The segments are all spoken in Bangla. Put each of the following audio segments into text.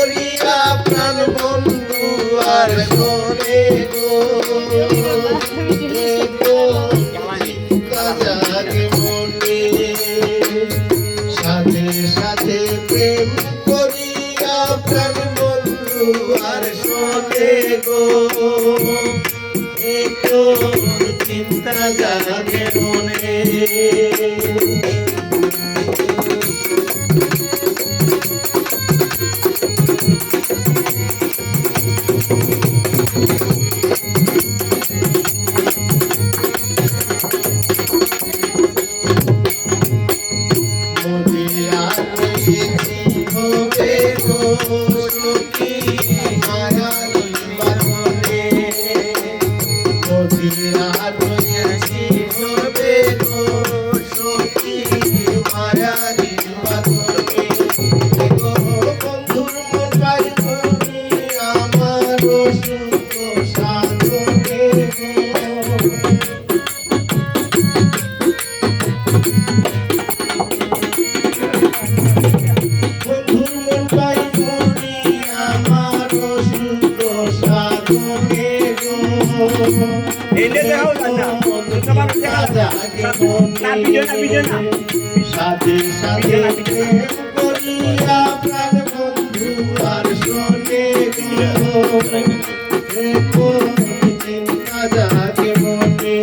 করিয়া প্রাণ বন্ধু আর শোনে গো চিন্তা জাগে মনে সাথে সাথে প্রেম করিয়া প্রাণ বন্ধু আর শোনে গো চিন্তা জাগে মনে সাথে সাথে করিয়া প্রাণ বন্ধু আর শোনে গো চিন্তা জাগে মনে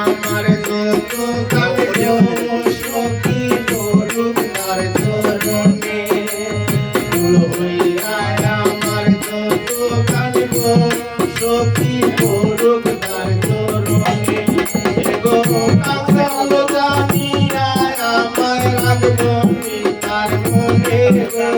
আমার যত সখী করুক তার চরণে ফুল হইয়া আমার যত কানব সখী করুক তার চরণে গো কাঙ্গাল জানিয়া আমার রাখবো তার মনে গো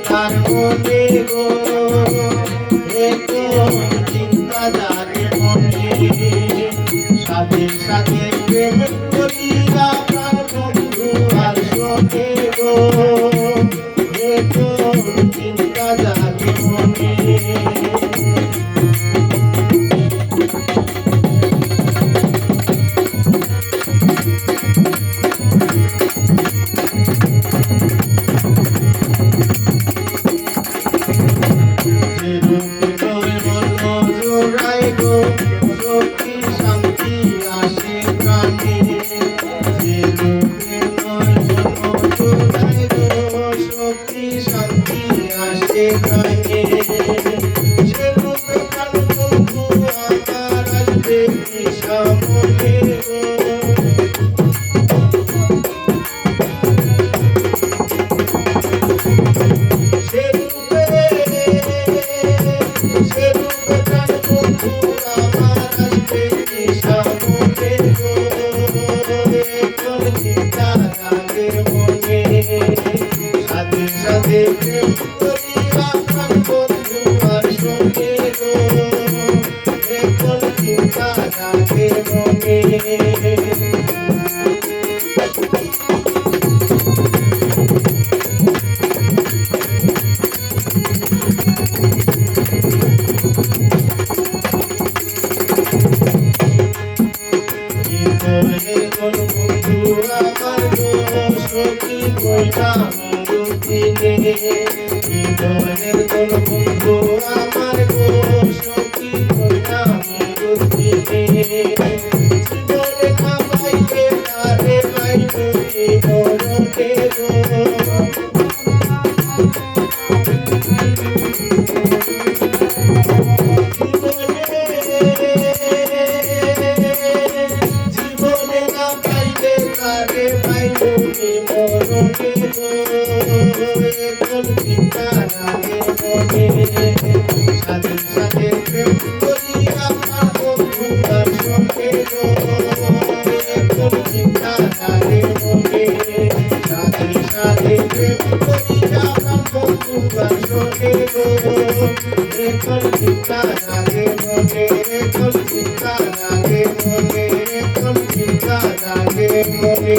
তার মনে গো চিন্তা জাগে মনে সাথে সাথে প্রেম করিয়া প্রাণ বন্ধু আর শোনে গো চিন্তা জাগে মনে Radhe প্রেম করিয়া প্রাণ বন্ধু আসরে গো রেখল চিন্তা লাগে মনে রেখল চিন্তা লাগে মনে রেখল চিন্তা লাগে মনে